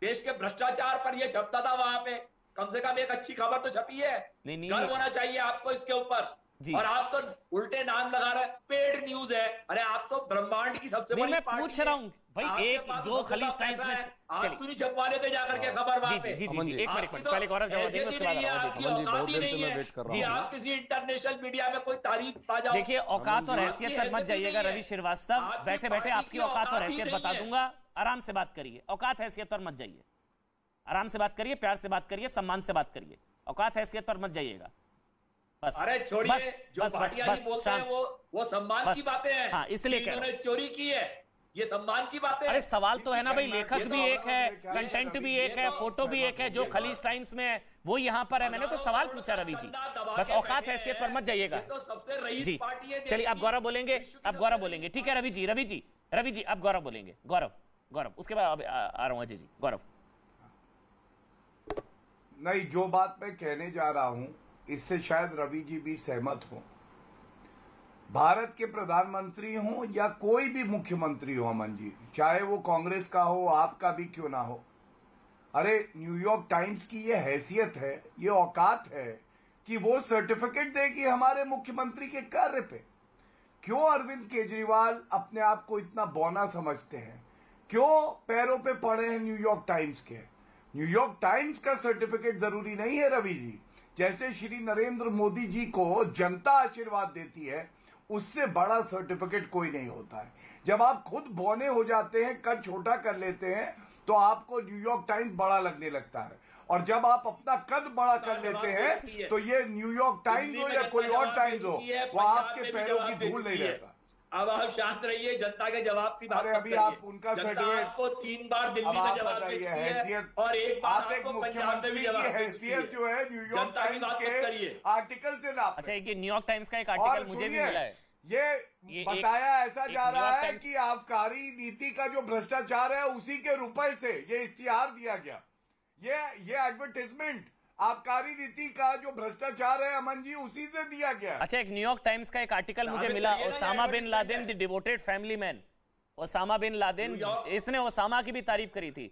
देश के भ्रष्टाचार पर ये छपता था वहां पे, कम से कम एक अच्छी खबर तो छपी है। गर्व होना चाहिए आपको इसके ऊपर। और आप तो उल्टे नाम लगा रहे हैं, पेड न्यूज है। अरे आप तो ब्रह्मांड की सबसे बड़ी पार्टी पूछ रहा हूँ भाई, एक जो खलीज टाइम्स में आप क्यों नहीं छपवा लेते जाकर के खबर वहां पे? जी एक मिनट पहले गौरव जवाब देंगे, उसके बाद आपकी औकात ही नहीं है कि आप किसी इंटरनेशनल मीडिया में कोई तारीफ पा जाओ। देखिए औकात और हैसियत पर मत जाइएगा रवि श्रीवास्तव, बैठे बैठे आपकी औकात और हैसियत बता दूंगा। आराम से बात करिए, औकात हैसियत पर मत जाइए, आराम से बात करिए, प्यार से बात करिए, सम्मान से बात करिए, औकात हैसियत पर मत जाइएगा बस। अरे छोड़िए, जो भाटिया जी बोलते हैं वो सम्मान की बातें हैं। हाँ, इसलिए उन्होंने चोरी की है, ये सम्मान की बातें। अरे सवाल तो है ना भाई, लेखक भी एक है, कंटेंट भी एक है, फोटो भी एक है, जो खलीज टाइम्स में है वो यहाँ पर है। मैंने तो सवाल पूछा रवि जी, बस औकात हैसियत पर मत जाइएगा जी। चलिए आप गौरव बोलेंगे, आप गौरव बोलेंगे, ठीक है रवि जी, रवि जी आप गौरव बोलेंगे, गौरव उसके बाद आ रहा हूँ अजय जी। गौरव नहीं, जो बात मैं कहने जा रहा हूं इससे शायद रवि जी भी सहमत हो। भारत के प्रधानमंत्री हों या कोई भी मुख्यमंत्री हो अमन जी, चाहे वो कांग्रेस का हो, आपका भी क्यों ना हो, अरे न्यूयॉर्क टाइम्स की ये हैसियत है, ये औकात है कि वो सर्टिफिकेट देगी हमारे मुख्यमंत्री के कार्य पे। क्यों अरविंद केजरीवाल अपने आप को इतना बौना समझते हैं? क्यों पैरों पे पड़े हैं न्यूयॉर्क टाइम्स के? न्यूयॉर्क टाइम्स का सर्टिफिकेट जरूरी नहीं है रवि जी। जैसे श्री नरेंद्र मोदी जी को जनता आशीर्वाद देती है, उससे बड़ा सर्टिफिकेट कोई नहीं होता है। जब आप खुद बौने हो जाते हैं, कद छोटा कर लेते हैं, तो आपको न्यूयॉर्क टाइम्स बड़ा लगने लगता है। और जब आप अपना कद बड़ा कर लेते हैं, तो ये न्यूयॉर्क टाइम्स हो या कोई और टाइम्स हो, वो आपके पैरों की धूल नहीं रहता। अब आप शांत रहिए, जनता के जवाब की बात। अभी आप उनका सर्टिफिकेट आपको 3 बार दिल्ली में जवाब दे चुकी है और एक बार आपको पंजाब में भी जवाब दे चुकी है। जो है न्यूयॉर्क टाइम्स के आर्टिकल से ना। अच्छा, ये न्यूयॉर्क टाइम्स का एक आर्टिकल मुझे भी मिला है। ये बताया ऐसा जा रहा है कि आबकारी नीति का जो भ्रष्टाचार है उसी के रुपए से ये इश्तिहार दिया गया। ये एडवर्टाइजमेंट आबकारी नीति का जो भ्रष्टाचार है अमन जी, उसी से दिया गया। अच्छा, एक न्यूयॉर्क टाइम्स का एक आर्टिकल मुझे मिला, Osama bin Laden the devoted family man. Osama bin Laden, इसने ओसामा की भी तारीफ करी थी।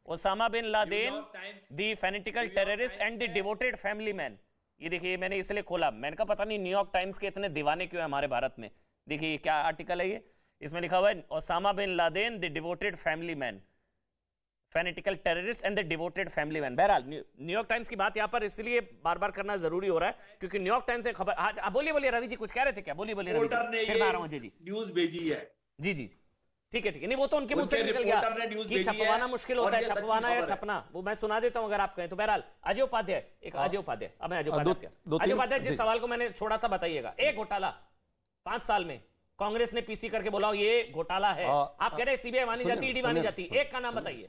Osama bin Laden the fanatical terrorist and the devoted family man. ये देखिए, मैंने इसलिए खोला, मैंने कहा पता नहीं न्यूयॉर्क टाइम्स के इतने दीवाने क्यों है हमारे भारत में। देखिए क्या आर्टिकल है ये, इसमें लिखा हुआ है Osama bin Laden the devoted family man, fanatical terrorist and the devoted family man. बहरहाल न्यूयॉर्क टाइम्स की बात यहाँ पर इसलिए बार बार करना जरूरी हो रहा है क्योंकि न्यूयॉर्क टाइम्स से खबर। आज बोलिए रवि जी, कुछ कह रहे थे क्या? बोलिए रवि जी, फिर मैं आ रहा हूँ जी। न्यूज भेजी है जी, ठीक है, नहीं वो तो उनके मुंह से निकल गया कि छपवाना मुश्किल होता है, छपवाना या छपना, वो मैं सुना देता हूं अगर आप कहें तो। बहरहाल अजय उपाध्याय, अब मैं अजय उपाध्याय जिस सवाल को मैंने छोड़ा था बताइएगा। एक घोटाला 5 साल में कांग्रेस ने पीसी करके बोला ये घोटाला है, आप कह रहे सीबीआई मानी जाती, ईडी मानी जाती, एक का नाम बताइए।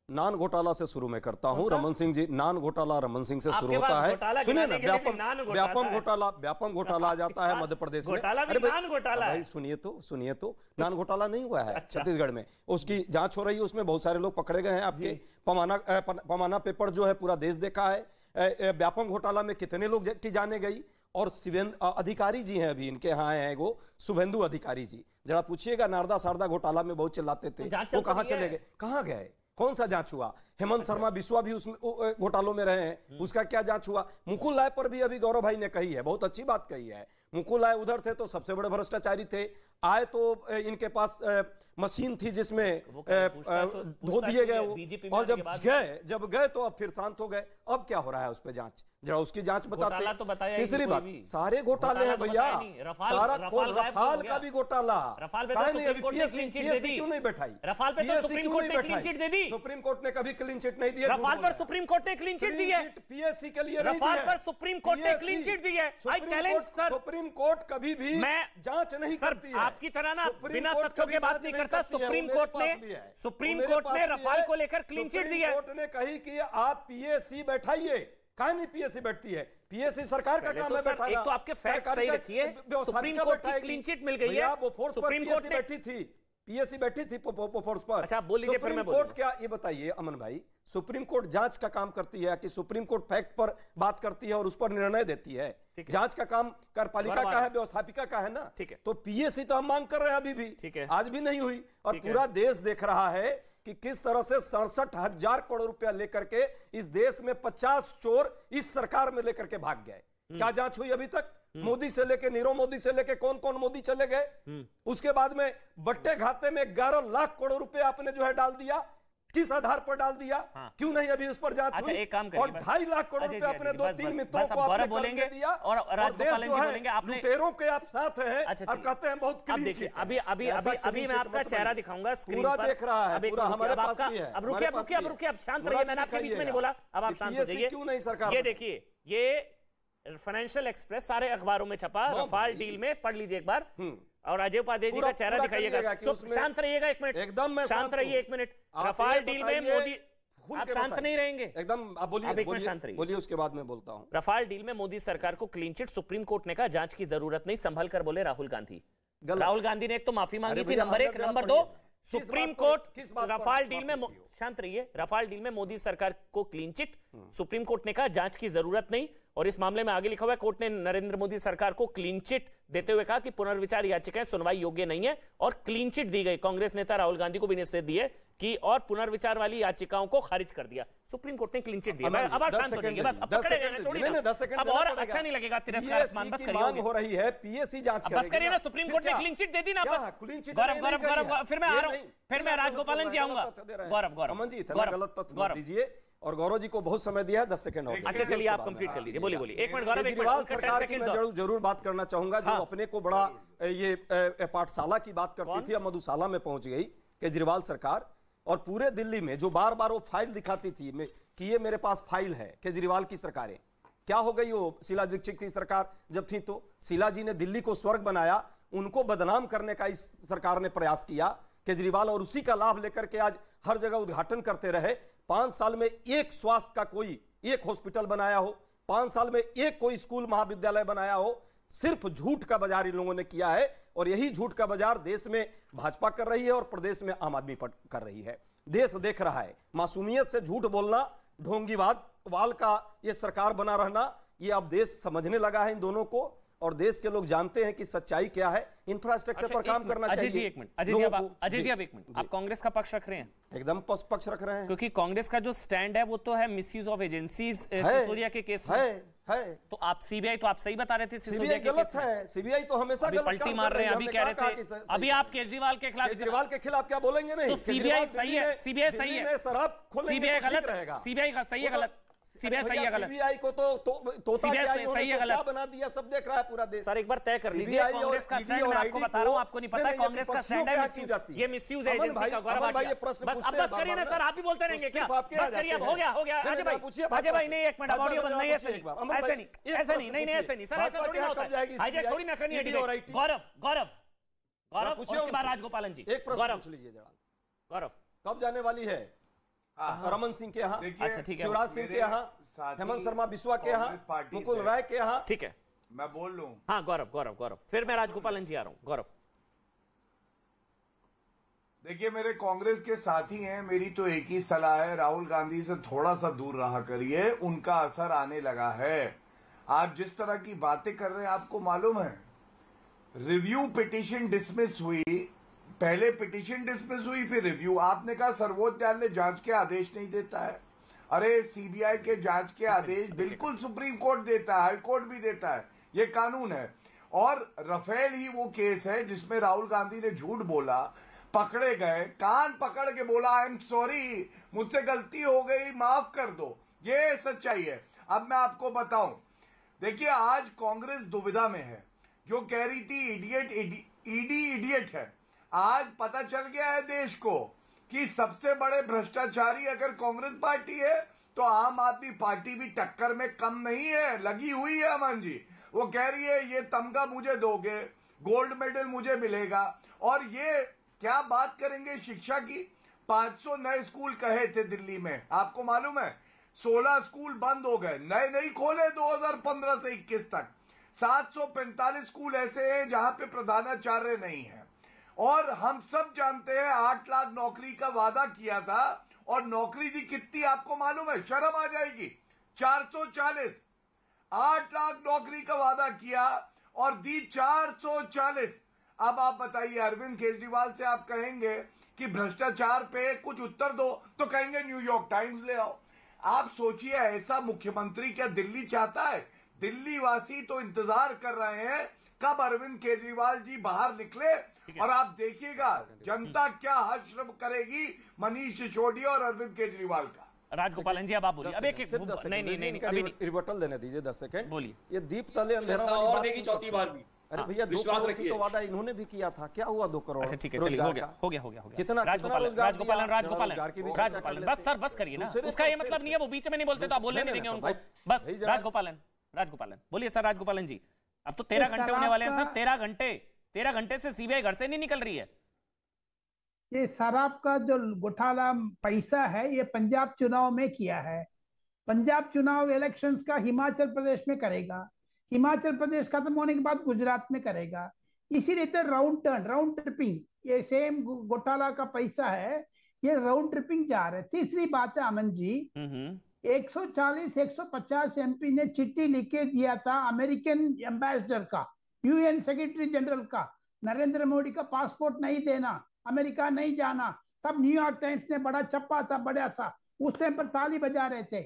नान घोटाला से शुरू में करता हूं। रमन सिंह जी, नान घोटाला रमन सिंह से शुरू होता है। सुनिए ना, व्यापम घोटाला आ जाता है मध्य प्रदेश में। अरे भाई सुनिए तो नान घोटाला नहीं हुआ है छत्तीसगढ़ में, उसकी जांच हो रही है, उसमें बहुत सारे लोग पकड़े गए हैं। आपके पमाना पेपर जो है पूरा देश देखा है। व्यापम घोटाला में कितने लोग की जाने गई। और अधिकारी जी हैं अभी इनके यहाँ हैं, वो शुभेंदु अधिकारी जी, जरा पूछिएगा नारदा शारदा घोटाला में बहुत चिल्लाते थे, वो कहाँ चले गए, कहाँ गए, कौन सा जांच हुआ? हेमंत शर्मा बिस्वा भी उस घोटालों में रहे हैं, उसका क्या जांच हुआ? मुकुल राय पर भी अभी गौरव भाई ने कही है, बहुत अच्छी बात कही है। मुकुल राय उधर थे तो सबसे बड़े भ्रष्टाचारी थे, आए तो इनके पास मशीन थी जिसमें धो दिए गए वो, और जब गए तो अब फिर शांत हो गए। अब क्या हो रहा है उस पर जांच, जरा उसकी जांच बताते। तो तीसरी बात, सारे घोटाले हैं भैया, सारा रफाल का भी घोटाला, पीएससी क्यों नहीं बैठाई? रफाल पे तो सुप्रीम कोर्ट ने क्लीन चिट दे दी। सुप्रीम कोर्ट ने कभी क्लीन चिट नहीं दिया। रफाल पर सुप्रीम कोर्ट ने क्लीन चिट दी है, पीएससी के लिए रफाल पर सुप्रीम कोर्ट ने क्लीन चिट दी है। I challenge sir, supreme court कभी भी जांच नहीं करती है। आपकी तरह ना बिना तथ्यों के बात नहीं करता। सुप्रीम कोर्ट ने रफाल को लेकर क्लीन चिट दी है। कोर्ट ने कही कि आप पीएससी बैठाइए, काहे नहीं पीएससी बैठती है? पीएससी सरकार का काम है बैठाना। एक तो आपके फैक्ट सही रखिए, सुप्रीम कोर्ट की क्लीन चिट मिल गई है। वो फोर्स पर पीएससी बैठी थी, पीएससी बैठी थी फोर्स पर। अच्छा बोल लीजिए, सुप्रीम कोर्ट क्या, ये बताइए अमन भाई, सुप्रीम कोर्ट जांच का काम करती है कि सुप्रीम कोर्ट फैक्ट पर बात करती है और उस पर निर्णय देती है? जांच का काम कार्यपालिका का है, व्यवस्थापिका का है ना। तो पीएससी तो हम मांग कर रहे हैं अभी भी, आज भी नहीं हुई। और पूरा देश देख रहा है कि किस तरह से 67,000 करोड़ रुपया लेकर के इस देश में 50 चोर इस सरकार में लेकर के भाग गए। क्या जांच हुई अभी तक? मोदी से लेके, नीरव मोदी से लेके कौन कौन मोदी चले गए? उसके बाद में बट्टे खाते में 11 लाख करोड़ रुपए आपने जो है डाल दिया, किस आधार पर डाल दिया? क्यों नहीं अभी उस पर जांच हुई? एक काम और 2.5 लाख करोड़ रुपए अपने 2-3 मित्रों को आपने बोलेंगे दिया, और राजगोपाल जी बोलेंगे आपने लुटेरों के आप साथ हैं। अब कहते हैं बहुत क्लीन चिट। अभी मैं आपका चेहरा दिखाऊंगा, पूरा देख रहा है, पूरा हमारे पास भी है। अब रुकिए, अब शांत रहिए, मैंने आपके बीच में नहीं बोला, अब आप शांत हो जाइए। क्यों नहीं सरकार? ये देखिए, ये फाइनेंशियल एक्सप्रेस सारे अखबारों में छपा, रफाल डील में, पढ़ लीजिए एक बार। और अजय उपाध्याय जी का चेहरा दिखाइएगा। चुप, शांत रहिएगा एक मिनट, एकदम शांत रहिए एक मिनट। रफाल डील में मोदी, आप शांत नहीं रहेंगे एकदम? आप बोलिए, शांत रहिए, बोलिए, उसके बाद मैं बोलता हूं। रफाल डील में मोदी सरकार को क्लीन चिट, सुप्रीम कोर्ट ने कहा जांच की जरूरत नहीं, संभल कर बोले राहुल गांधी। राहुल गांधी ने एक तो माफी मांगी थी, number 1, number 2 supreme court Rafale deal में, शांत रहिए, रफाल डील में मोदी सरकार को क्लीन चिट, सुप्रीम कोर्ट ने कहा जांच की जरूरत नहीं। और इस मामले में आगे लिखा हुआ है, कोर्ट ने नरेंद्र मोदी सरकार को क्लीन चिट देते हुए कहा कि पुनर्विचार याचिकाएं सुनवाई योग्य नहीं है, और क्लीन चिट दी गई। कांग्रेस नेता राहुल गांधी को भी निर्देश दिए कि और पुनर्विचार वाली याचिकाओं को खारिज कर दिया। सुप्रीम कोर्ट ने क्लीन चिट दिया। अब आप शांत हो जाइए, बस अब पकड़े गए थोड़ी ना, 10 सेकंड अब और अच्छा नहीं लगेगा तिरस्कार आसमान, बस करिए, हो रही है पीएससी जांच बस करिए ना। सुप्रीम कोर्ट ने क्लीन चिट दे दी ना, बस। गौरव, फिर मैं आ रहा हूं, फिर मैं राजगोपालन जी आऊंगा। गौरव अमन जी, इतना गलत तथ्य दीजिए, और गौरव जी को बहुत समय दिया है, 10 सेकंड हो गए। अच्छा चलिए, आप कंप्लीट कर लीजिए, बोलिए, एक मिनट। केजरीवाल सरकार की मैं जरूर बात करना चाहूंगा, जो अपने को बड़ा ये पाठशाला की बात करती थी, अब मधुशाला में पहुंच गई केजरीवाल सरकार। और पूरे दिल्ली में जो बार बार वो फाइल दिखाती थी कि ये मेरे पास फाइल है, केजरीवाल की सरकारें क्या हो गई? वो शीला दीक्षित की सरकार जब थी तो शीला जी ने दिल्ली को स्वर्ग बनाया, उनको बदनाम करने का इस सरकार ने प्रयास किया केजरीवाल, और उसी का लाभ लेकर के आज हर जगह उद्घाटन करते रहे। 5 साल में एक स्वास्थ्य का कोई एक हॉस्पिटल बनाया हो, 5 साल में एक कोई स्कूल महाविद्यालय बनाया हो, सिर्फ झूठ का बाजार इन लोगों ने किया है। और यही झूठ का बाजार देश में भाजपा कर रही है और प्रदेश में आम आदमी पार्टी कर रही है। देश देख रहा है, मासूमियत से झूठ बोलना, ढोंगीवाद वाल का ये सरकार बना रहना, ये अब देश समझने लगा है इन दोनों को, और देश के लोग जानते हैं कि सच्चाई क्या है। इंफ्रास्ट्रक्चर पर काम करना चाहिए। अजय जी एक मिनट, आप कांग्रेस का पक्ष रख रहे हैं? एकदम पक्ष रख रहे हैं, क्योंकि कांग्रेस का जो स्टैंड है वो तो है मिसयूज ऑफ एजेंसीज सिसोदिया के केस में है। तो आप सीबीआई, तो आप सही बता रहे थे, सीबीआई गलत है, सीबीआई तो हमेशा गलत पलटी मार रहे हैं। अभी कह रहे थे, अभी आप केजरीवाल के खिलाफ क्या बोलेंगे? नहीं, तो सीबीआई सही है, सीबीआई सही है, शराब सीबीआई गलत रहेगा, सीबीआई का सही है गलत, सीबीआई सही है गलत, सीबीआई को तो सही है गलत, क्या बना दिया सब देख रहा है पूरा देश। सर एक बार तय कर लीजिए कांग्रेस का स्टैंड, मैं आपको बता रहा हूं, आपको नहीं पता कांग्रेस का स्टैंड है, ये मिसयूज है एजेंसी का। गौरव भाई ये प्रश्न बस अब बस करिए ना सर, आप ही बोलते रहेंगे क्या? बस करिए, अब हो गया। अजय भाई नहीं, एक मिनट ऑडियो बंद नहीं, ऐसे नहीं सर, ऐसे थोड़ी ना होता है, थोड़ी ना करनी है डिबेट। गौरव उसके बाद राजगोपालन जी, एक प्रश्न पूछ लीजिए जरा। गौरव कब जाने वाली है? रमन सिंह के यहाँ, अच्छा ठीक है, शिवराज सिंह के यहाँ, हेमंत शर्मा बिस्वा के यहाँ, मुकुल राय के यहाँ, ठीक है, मैं बोल लूं। हाँ गौरव, फिर मैं राजगोपालन जी आ रहा हूं। गौरव देखिए, मेरे कांग्रेस के साथी हैं, मेरी तो एक ही सलाह है, राहुल गांधी से थोड़ा सा दूर रहा करिए, उनका असर आने लगा है। आप जिस तरह की बातें कर रहे हैं, आपको मालूम है रिव्यू पिटीशन डिसमिस हुई, पहले पिटीशन डिसमिस हुई, फिर रिव्यू। आपने कहा सर्वोच्च न्यायालय जांच के आदेश नहीं देता है। अरे सीबीआई के जांच के आदेश बिल्कुल सुप्रीम कोर्ट देता है, हाई कोर्ट भी देता है, ये कानून है। और राफेल ही वो केस है जिसमें राहुल गांधी ने झूठ बोला, पकड़े गए, कान पकड़ के बोला आई एम सॉरी, मुझसे गलती हो गई, माफ कर दो, ये सच्चाई है। अब मैं आपको बताऊं, देखिए आज कांग्रेस दुविधा में है, जो कह रही थी ईडी इडियट है, आज पता चल गया है देश को कि सबसे बड़े भ्रष्टाचारी अगर कांग्रेस पार्टी है तो आम आदमी पार्टी भी टक्कर में कम नहीं है, लगी हुई है। अमन जी वो कह रही है ये तमगा मुझे दोगे, गोल्ड मेडल मुझे मिलेगा, और ये क्या बात करेंगे शिक्षा की। 500 नए स्कूल कहे थे दिल्ली में, आपको मालूम है 16 स्कूल बंद हो गए, नए नहीं खोले 2015 से 21 तक। 745 स्कूल ऐसे हैं जहां पे प्रधानाचार्य नहीं है। और हम सब जानते हैं 8 लाख नौकरी का वादा किया था, और नौकरी दी कितनी आपको मालूम है? शर्म आ जाएगी, 440। 8 लाख नौकरी का वादा किया और दी 440। अब आप बताइए, अरविंद केजरीवाल से आप कहेंगे कि भ्रष्टाचार पे कुछ उत्तर दो तो कहेंगे न्यूयॉर्क टाइम्स ले आओ। आप सोचिए, ऐसा मुख्यमंत्री क्या दिल्ली चाहता है? दिल्ली वासी तो इंतजार कर रहे हैं कब अरविंद केजरीवाल जी बाहर निकले, और आप देखिएगा जनता क्या हश्र करेगी मनीष सिसोदिया और अरविंद केजरीवाल का। राजगोपालन जी अब आप बोलिए। अब एक नहीं अभी रिबर्टल देने दीजिए 10 सेकंड। बोलिए। ये दीप तले अंधेरा वाली और बात देगी चौथी बार भी। अरे भैया 2 करोड़ की तो वादा इन्होंने भी किया था, क्या हुआ 2 करोड़? अच्छा ठीक है, चलिए हो गया। कितना राजगोपालन बस सर बस करिए ना, उसका ये मतलब नहीं है वो बीच में नहीं बोलते तो आप बोलने नहीं देंगे उनको। बस राजगोपालन बोलिए सर। राजगोपालन जी अब तो 13 घंटे होने वाले हैं सर। 13 घंटे से सीबीआई घर से नहीं निकल रही है। ये शराब का जो घोटाला पैसा है ये पंजाब चुनाव में किया है। पंजाब चुनाव इलेक्शंस का हिमाचल प्रदेश में करेगा, हिमाचल प्रदेश खत्म होने के बाद गुजरात में करेगा। इसीलिए तो राउंड ट्रिपिंग, ये सेम घोटाला का पैसा है, ये राउंड ट्रिपिंग जा रहा है। तीसरी बात है अमन जी, 140-150 एमपी ने चिट्ठी लिख के दिया था अमेरिकन एम्बेसडर का, यूएन सेक्रेटरी जनरल का, नरेंद्र मोदी का पासपोर्ट नहीं देना, अमेरिका नहीं जाना। तब न्यूयॉर्क टाइम्स ने बड़ा छप्पा था बड़ा सा, उस टाइम पर ताली बजा रहे थे,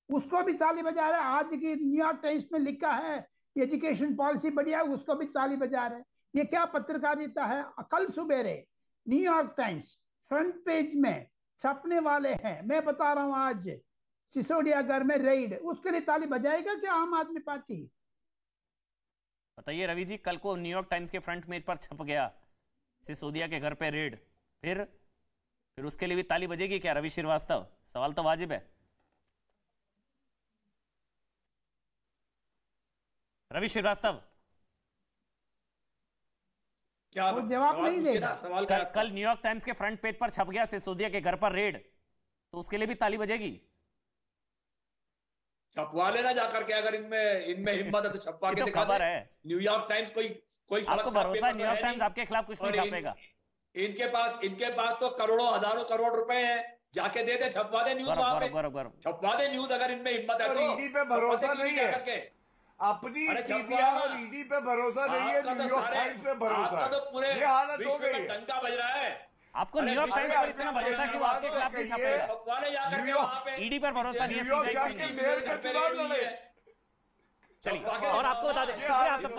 उसको भी ताली बजा रहे। आज की न्यूयॉर्क टाइम्स में लिखा है एजुकेशन पॉलिसी बढ़िया, उसको भी ताली बजा रहे। ये क्या पत्रकारिता है? कल सुबेरे न्यूयॉर्क टाइम्स फ्रंट पेज में छपने वाले हैं। मैं बता रहा हूं आज सिसोदिया घर में रेड, उसके लिए ताली बजाएगा क्या आम आदमी पार्टी? बताइए रवि जी, कल को न्यूयॉर्क टाइम्स के फ्रंट पेज पर छप गया सिसोदिया के घर पे रेड, फिर उसके लिए भी ताली बजेगी क्या रवि श्रीवास्तव? सवाल तो वाजिब है। रवि श्रीवास्तव क्या वो जवाब नहीं देगा? सवाल कल न्यूयॉर्क टाइम्स के फ्रंट पेज पर छप गया सिसोदिया के घर पर रेड, तो उसके लिए भी ताली बजेगी? छपवा लेना जाकर के, अगर इनमें हिम्मत है तो छपवा के दिखा दे। न्यूयॉर्क टाइम्स कोई आपको भरोसा है न्यूयॉर्क टाइम्स आपके खिलाफ कुछ नहीं छापेगा? इनके पास तो करोड़ों हजारों करोड़ रुपए हैं, जाके दे दे, छपवा दे न्यूज वहां पे, छपवा दे न्यूज अगर इनमें हिम्मत है तो। ईडी पे भरोसा नहीं है, अपनी सीबीआई और ईडी पे भरोसा नहीं है, न्यूयॉर्क टाइम्स पे भरोसा है। तो पूरे ये हालत हो गई है। डंका बज रहा है। आपको न्यूयॉर्क टाइम्स पर इतना भरोसा कि वो आपके खिलाफ नहीं छापेगा? छपवाने जाकर के वहां पे ईडी पर भरोसा नहीं है, चलिए। और आपको बता दें,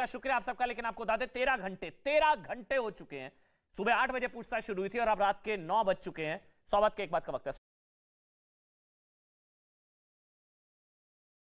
शुक्रिया आप सबका, लेकिन आपको बता दें 13 घंटे हो चुके हैं। सुबह 8 बजे पूछताछ शुरू हुई थी और अब रात के 9 बज चुके हैं। 9:15 के एक बाद का वक्त है।